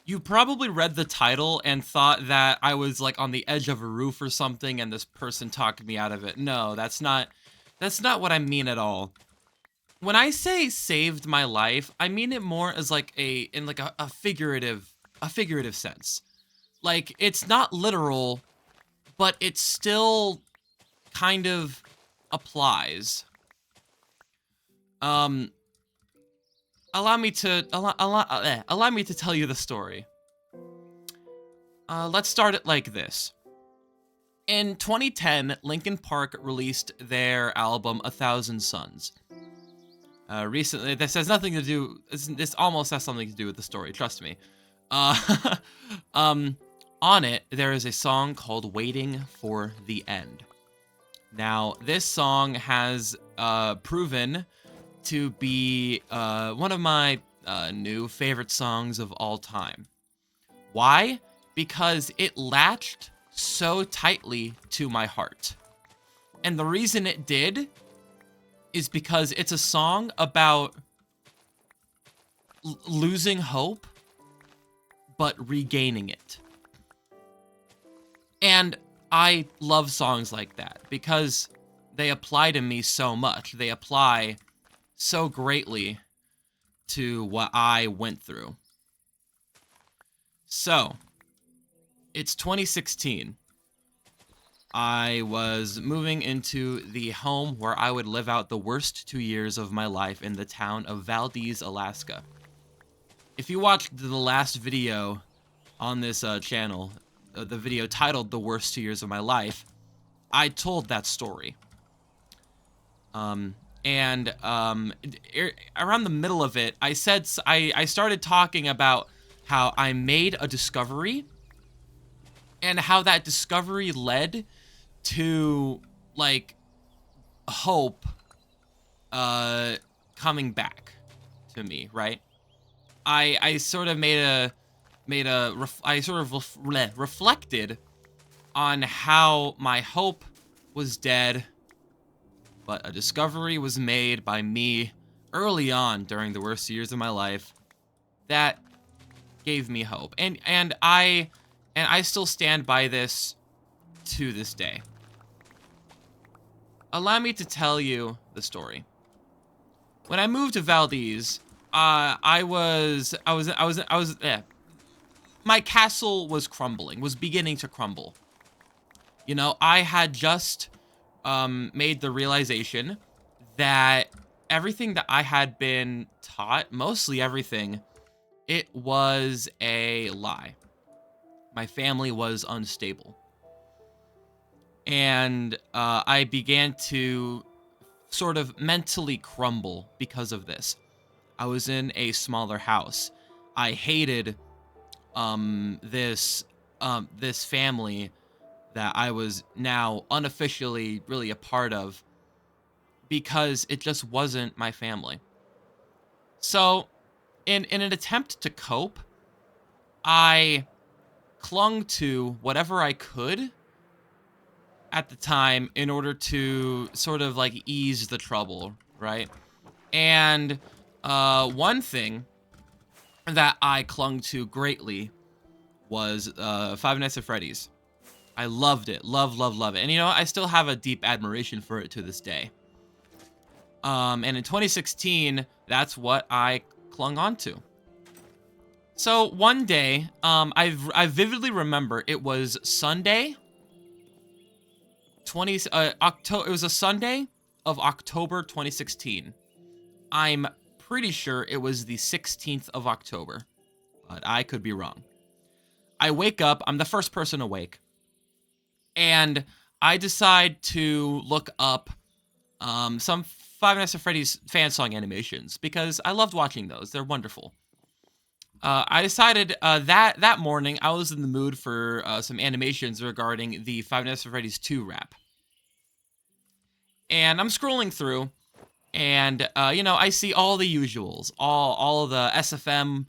You probably read the title and thought that I was like on the edge of a roof or something and this person talked me out of it. No, that's not what I mean at all. When I say saved my life, I mean it more as like a figurative sense. Like it's not literal, but it still kind of applies. Um allow me to tell you the story. Let's start it like this. In 2010, Linkin Park released their album A Thousand Suns. Recently, this has nothing to do. This almost has something to do with the story. Trust me. Uh, um, on it, there is a song called "Waiting for the End." Now, this song has proven to be one of my new favorite songs of all time. Why? Because it latched so tightly to my heart. And the reason it did is because it's a song about losing hope, but regaining it. And I love songs like that because they apply to me so much. They apply so greatly to what I went through. So, it's 2016. I was moving into the home where I would live out the worst 2 years of my life in the town of Valdez, Alaska. If you watched the last video on this channel, the video titled The Worst 2 Years of My Life, I told that story. Around the middle of it, I started talking about how I made a discovery and how that discovery led to like hope coming back to me, right? I sort of reflected on how my hope was dead, but a discovery was made by me early on during the worst years of my life that gave me hope. And I still stand by this to this day. Allow me to tell you the story. When I moved to Valdez, my castle was crumbling, was beginning to crumble. You know, I had just made the realization that everything that I had been taught, mostly everything, it was a lie. My family was unstable. And I began to sort of mentally crumble because of this. I was in a smaller house. I hated this family that I was now unofficially really a part of because it just wasn't my family. So, in an attempt to cope, I clung to whatever I could at the time in order to sort of like ease the trouble, right? And one thing that I clung to greatly was Five Nights at Freddy's. I loved it. Love it. And you know, I still have a deep admiration for it to this day. And in 2016, that's what I clung on to. So one day, I vividly remember it was Sunday, it was a Sunday of October 2016. I'm pretty sure it was the 16th of October, but I could be wrong. I wake up, I'm the first person awake, and I decide to look up some Five Nights at Freddy's fan song animations because I loved watching those. They're wonderful. I decided that morning I was in the mood for some animations regarding the Five Nights at Freddy's 2 rap. And I'm scrolling through, and you know, I see all the usuals, all of the SFM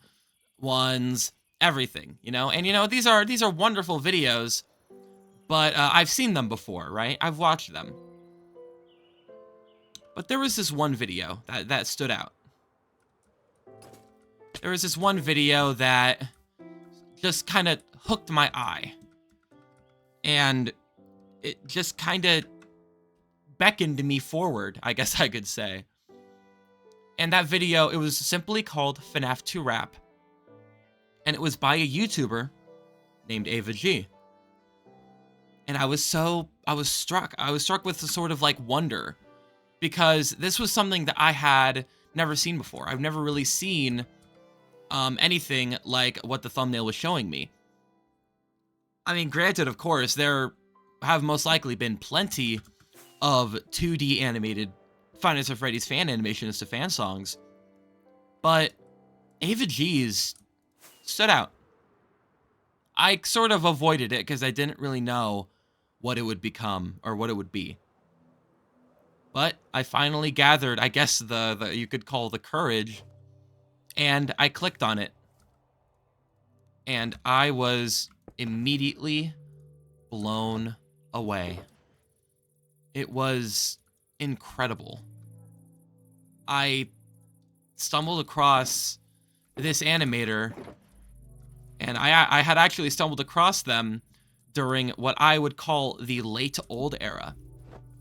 ones, everything, you know. And you know, these are wonderful videos, but I've seen them before, right? I've watched them. But there was this one video that stood out. There was this one video that just kind of hooked my eye. And it just kind of beckoned me forward, I guess I could say. And that video, it was simply called FNAF 2 Rap. And it was by a YouTuber named Ava G. And I was struck. I was struck with a sort of like wonder, because this was something that I had never seen before. I've never really seen anything like what the thumbnail was showing me. I mean, granted, of course, there have most likely been plenty of 2D animated Five Nights at Freddy's fan animations to fan songs, but Ava G's stood out. I sort of avoided it because I didn't really know what it would become or what it would be. But I finally gathered, I guess, the you could call the courage, and I clicked on it. And I was immediately blown away. It was incredible. I stumbled across this animator, and I had actually stumbled across them during what I would call the late old era,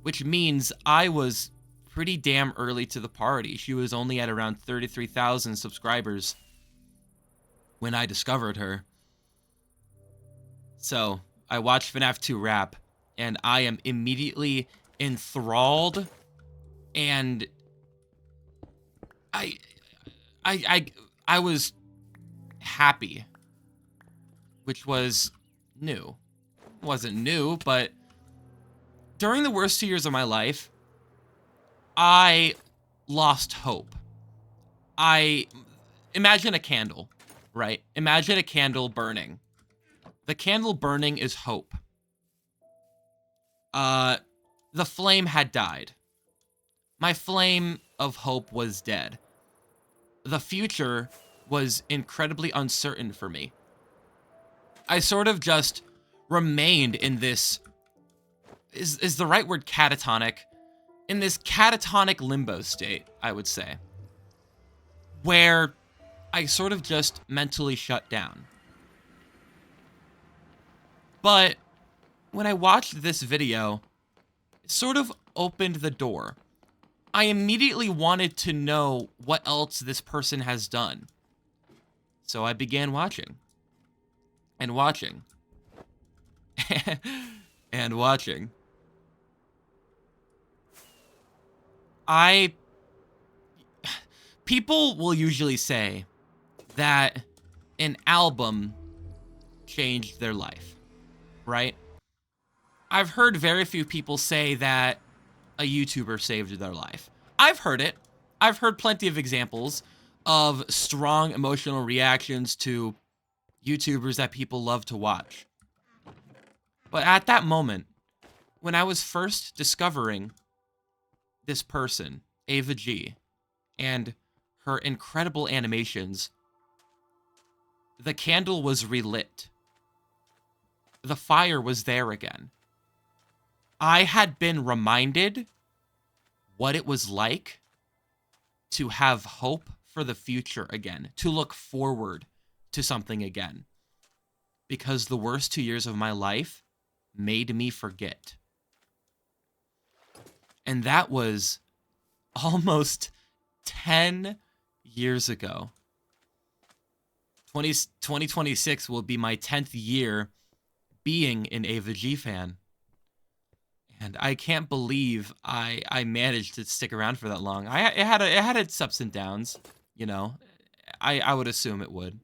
which means I was pretty damn early to the party. She was only at around 33,000 subscribers when I discovered her. So I watched FNAF 2 Rap, and I am immediately enthralled, and I was happy, which was new. It wasn't new, but during the worst 2 years of my life, I lost hope. Imagine a candle, right? Imagine a candle burning. The candle burning is hope. The flame had died. My flame of hope was dead. The future was incredibly uncertain for me. I sort of just remained in this, is the right word catatonic? In this catatonic limbo state, I would say, where I sort of just mentally shut down. But when I watched this video, it sort of opened the door. I immediately wanted to know what else this person has done. So I began watching. And watching. And watching. People will usually say that an album changed their life, right? I've heard very few people say that a YouTuber saved their life. I've heard it. I've heard plenty of examples of strong emotional reactions to YouTubers that people love to watch. But at that moment, when I was first discovering this person, Ava G, and her incredible animations, the candle was relit. The fire was there again. I had been reminded what it was like to have hope for the future again, to look forward to something again. Because the worst 2 years of my life made me forget. And that was almost 10 years ago. 2026 will be my 10th year being an Ava G fan. And I can't believe I managed to stick around for that long. It had its ups and downs, you know. I would assume it would.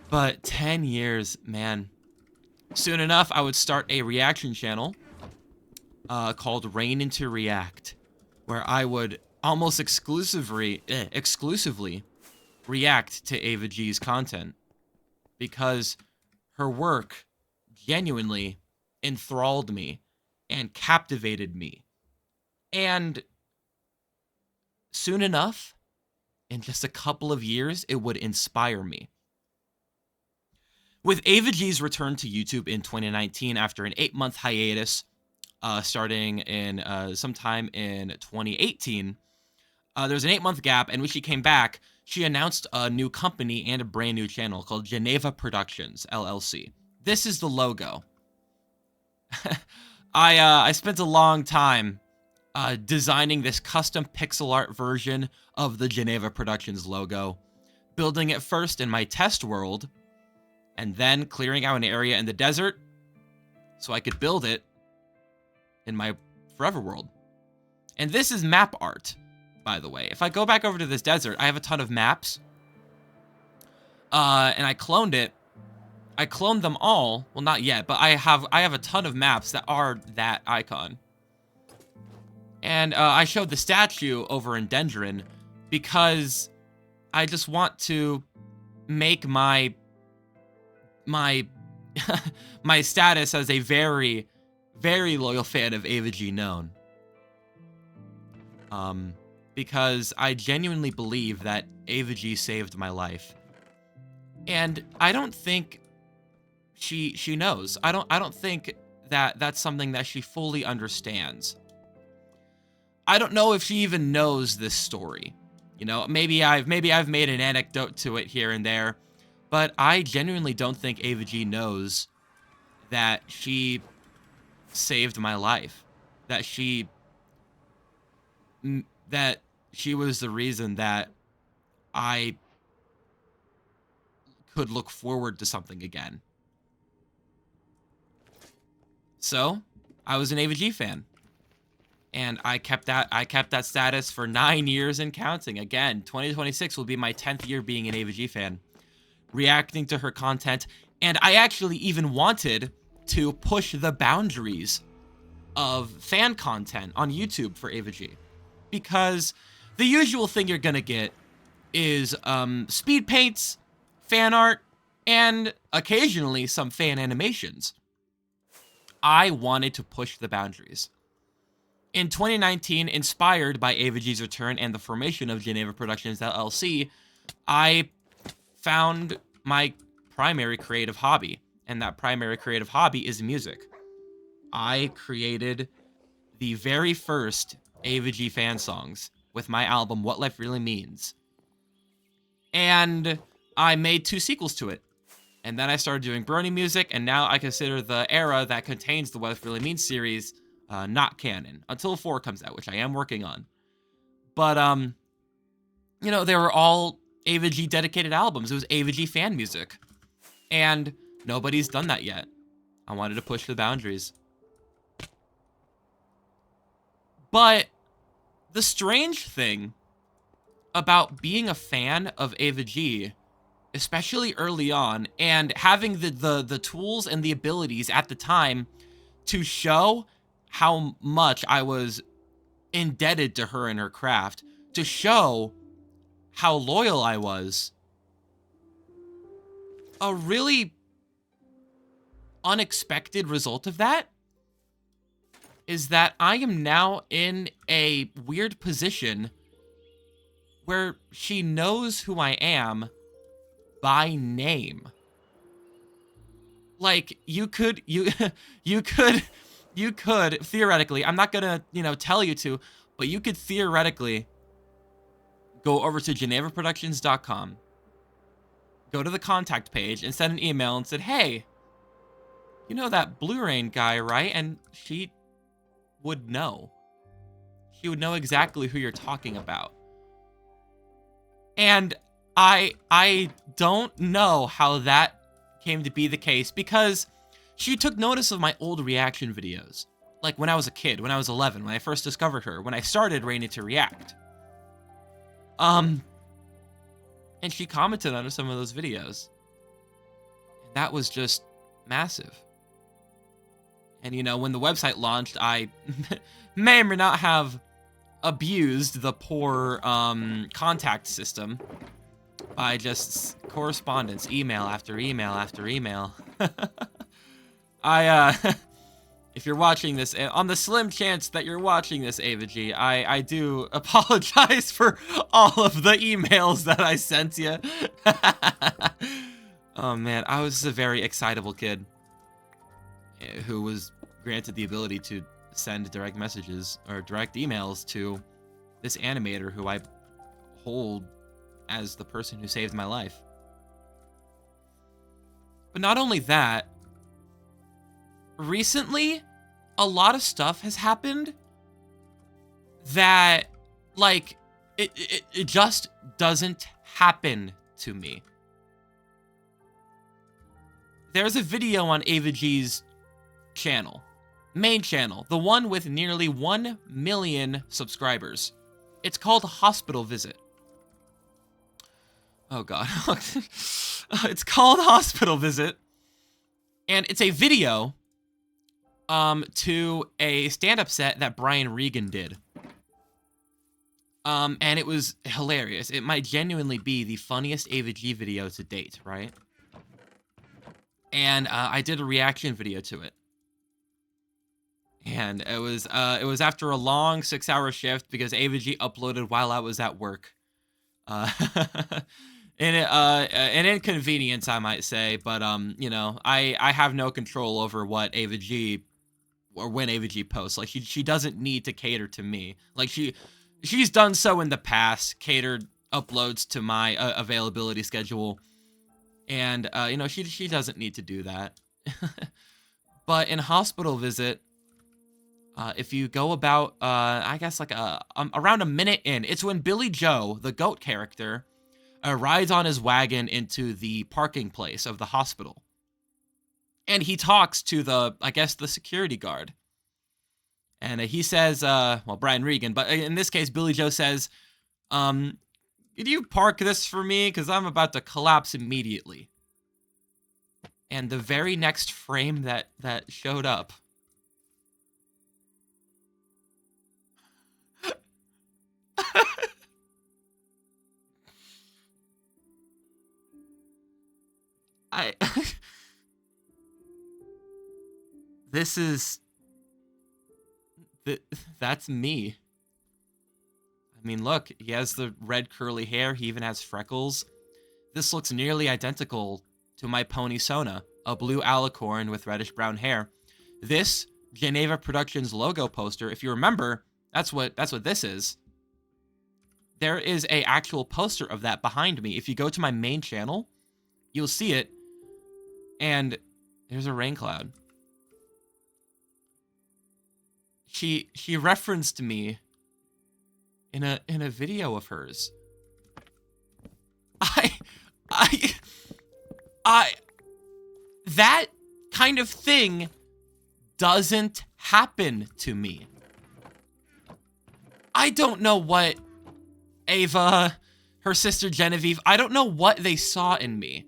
But 10 years, man. Soon enough, I would start a reaction channel called Rain Into React, where I would almost exclusively react to Ava G's content, because her work genuinely enthralled me and captivated me. And soon enough, in just a couple of years, it would inspire me. With Ava G's return to YouTube in 2019 after an 8-month hiatus, starting in sometime in 2018, There's an 8-month gap, and when she came back, she announced a new company and a brand new channel called Geneva Productions, LLC. This is the logo. I spent a long time designing this custom pixel art version of the Geneva Productions logo, building it first in my test world, and then clearing out an area in the desert so I could build it in my forever world. And this is map art, by the way. If I go back over to this desert, I have a ton of maps. And I cloned it. I cloned them all. Well, not yet, but I have a ton of maps that are that icon. And I showed the statue over in Dendron because I just want to make my my status as a very, very loyal fan of Ava G known. Because I genuinely believe that Ava G saved my life. And I don't think she knows. I don't think that that's something that she fully understands. I don't know if she even knows this story. You know, maybe I've made an anecdote to it here and there, but I genuinely don't think Ava G knows that she saved my life. That she was the reason that I could look forward to something again. So, I was an Ava G fan. And I kept that status for 9 years and counting. Again, 2026 will be my 10th year being an Ava G fan, reacting to her content, and I actually even wanted to push the boundaries of fan content on YouTube for Ava G, because the usual thing you're gonna get is speed paints, fan art, and occasionally some fan animations. I wanted to push the boundaries. In 2019, inspired by Ava G's return and the formation of Geneva Productions LLC, I found my primary creative hobby, and that primary creative hobby is music. I created the very first Ava G fan songs with my album What Life Really Means. And I made 2 sequels to it. And then I started doing Brony music, and now I consider the era that contains the What Life Really Means series not canon until 4 comes out, which I am working on. But, you know, they were all Ava G dedicated albums. It was Ava G fan music. And nobody's done that yet. I wanted to push the boundaries. But the strange thing about being a fan of Ava G, especially early on, and having the tools and the abilities at the time to show how much I was indebted to her and her craft, to show how loyal I was, a really unexpected result of that is that I am now in a weird position where she knows who I am by name. Like, you could theoretically, I'm not gonna, tell you to, but you could theoretically go over to genevaproductions.com, go to the contact page and send an email and said, hey, you know that Blue Rain guy, right? And she would know. She would know exactly who you're talking about. And I don't know how that came to be the case, because she took notice of my old reaction videos. Like when I was a kid, when I was 11, when I first discovered her, when I started Rainy to React. And she commented on some of those videos. And that was just massive. And, when the website launched, I may or may not have abused the poor contact system by just correspondence, email after email after email. If you're watching this, on the slim chance that you're watching this, Ava G, I do apologize for all of the emails that I sent you. Oh man, I was a very excitable kid who was granted the ability to send direct messages or direct emails to this animator who I hold as the person who saved my life. But not only that, recently, a lot of stuff has happened that, like, it just doesn't happen to me. There's a video on Ava G's channel, main channel, the one with nearly 1 million subscribers. It's called Hospital Visit. Oh god. It's called Hospital Visit. And it's a video to a stand-up set that Brian Regan did. And it was hilarious. It might genuinely be the funniest Ava G video to date, right? And I did a reaction video to it. And it was after a long 6-hour shift because Ava G uploaded while I was at work. An inconvenience, I might say, but you know, I have no control over what Ava G or when Ava G posts. Like she doesn't need to cater to me. Like she's done so in the past, catered uploads to my availability schedule, and you know, she doesn't need to do that. But in Hospital Visit, if you go about I guess like around a minute in, it's when Billy Joe, the goat character, rides on his wagon into the parking place of the hospital. And he talks to I guess the security guard. And he says, well, Brian Regan, but in this case, Billy Joe says, could you park this for me? Because I'm about to collapse immediately. And the very next frame that showed up, that's me. I mean, look, he has the red curly hair. He even has freckles. This looks nearly identical to my pony Sona, a blue alicorn with reddish brown hair. This Geneva Productions logo poster, if you remember, that's what this is. There is a actual poster of that behind me. If you go to my main channel, you'll see it. And there's a rain cloud. She referenced me in a video of hers. That kind of thing doesn't happen to me. I don't know what Ava, her sister Genevieve, I don't know what they saw in me.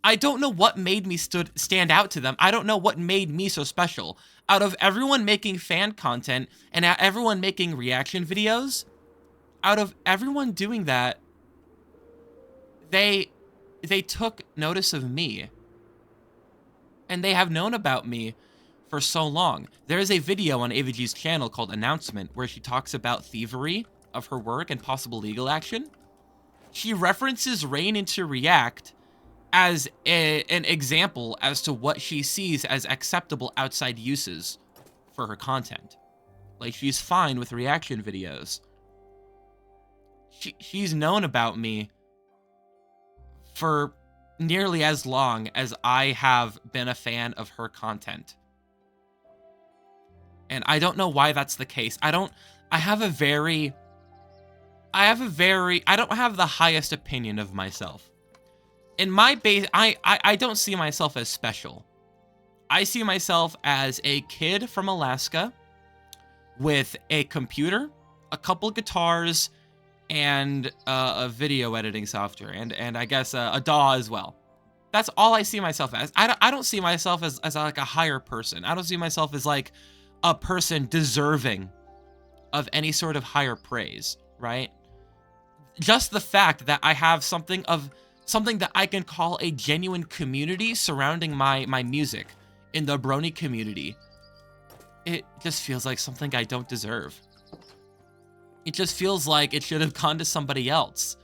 I don't know what made me stand out to them. I don't know what made me so special. Out of everyone making fan content and everyone making reaction videos, out of everyone doing that, they took notice of me. And they have known about me for so long. There is a video on Ava G's channel called Announcement where she talks about thievery of her work and possible legal action. She references Rain into React as an example as to what she sees as acceptable outside uses for her content. Like, she's fine with reaction videos. She's known about me for nearly as long as I have been a fan of her content. And I don't know why that's the case. I don't have the highest opinion of myself. In my base, I don't see myself as special. I see myself as a kid from Alaska with a computer, a couple guitars, and a video editing software, and I guess a DAW as well. That's all I see myself as. I don't see myself as like a higher person. I don't see myself as like a person deserving of any sort of higher praise, right? Just the fact that I have something that I can call a genuine community surrounding my music in the Brony community, it just feels like something I don't deserve. It just feels like it should have gone to somebody else.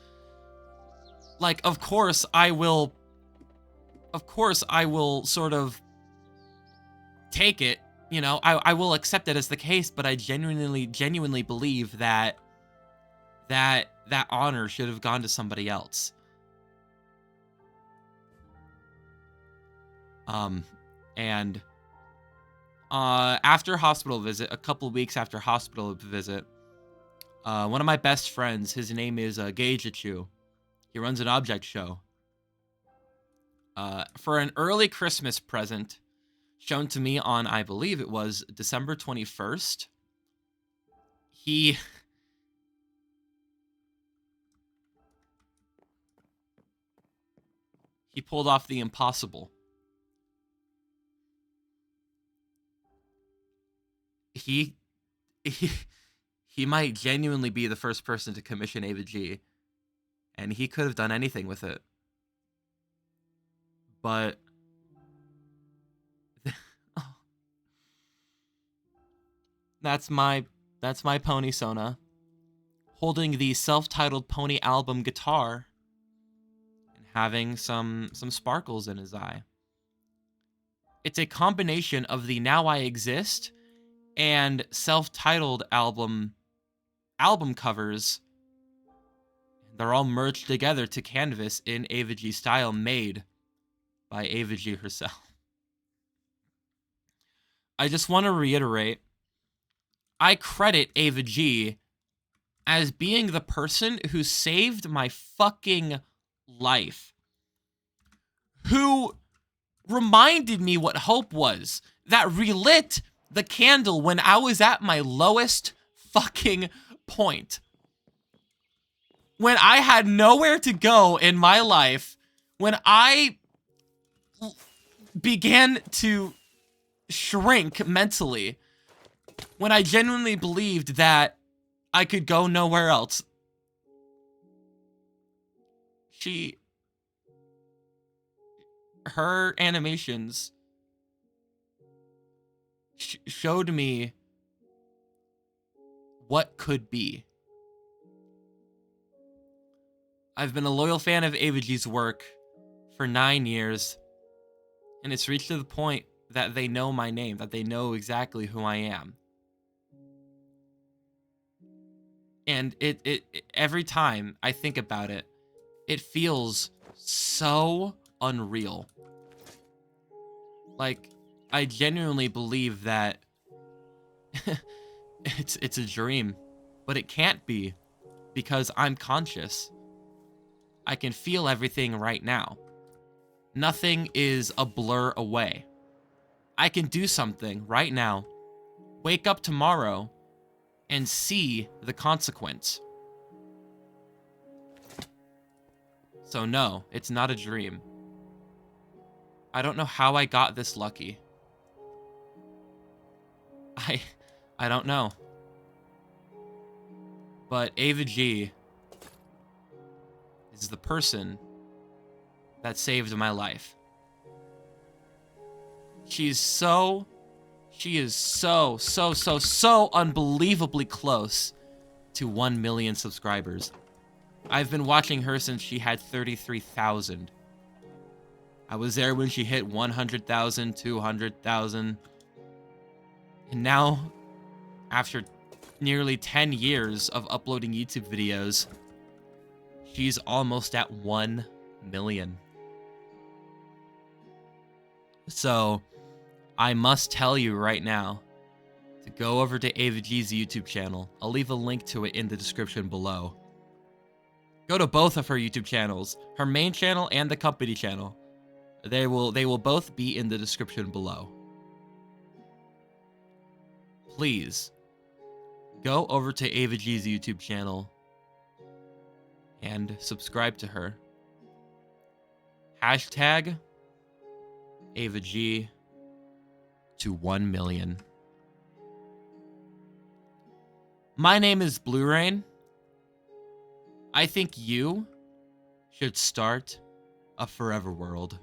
Like, of course I will sort of take it, you know, I will accept it as the case, but I genuinely believe that that honor should have gone to somebody else. And after hospital visit, a couple weeks after hospital visit, one of my best friends, his name is Geijichu. He runs an object show. For an early Christmas present shown to me on, I believe it was December 21st, he pulled off the impossible. He might genuinely be the first person to commission Ava G, and he could have done anything with it. But that's my pony Sona, holding the self-titled pony album guitar and having some sparkles in his eye. It's a combination of the Now I Exist and self-titled album covers. They're all merged together to canvas in Ava G style, made by Ava G herself. I just want to reiterate, I credit Ava G as being the person who saved my fucking life. Who reminded me what hope was. That relit the candle when I was at my lowest fucking point. When I had nowhere to go in my life. When I began to shrink mentally. When I genuinely believed that I could go nowhere else. Her animations showed me what could be. I've been a loyal fan of Ava G's work for 9 years, and it's reached to the point that they know my name, that they know exactly who I am. And it every time I think about it, it feels so unreal. Like, I genuinely believe that it's a dream, but it can't be, because I'm conscious. I can feel everything right now. Nothing is a blur away. I can do something right now, wake up tomorrow, and see the consequence. So no, it's not a dream. I don't know how I got this lucky. I don't know. But Ava G is the person that saved my life. She is so unbelievably close to 1 million subscribers. I've been watching her since she had 33,000. I was there when she hit 100,000, 200,000. And now, after nearly 10 years of uploading YouTube videos, she's almost at 1 million. So, I must tell you right now to go over to Ava G's YouTube channel. I'll leave a link to it in the description below. Go to both of her YouTube channels, her main channel and the company channel. They will both be in the description below. Please, go over to Ava G's YouTube channel and subscribe to her. Hashtag Ava G to 1 million. My name is Blue Rain. I think you should start a forever world.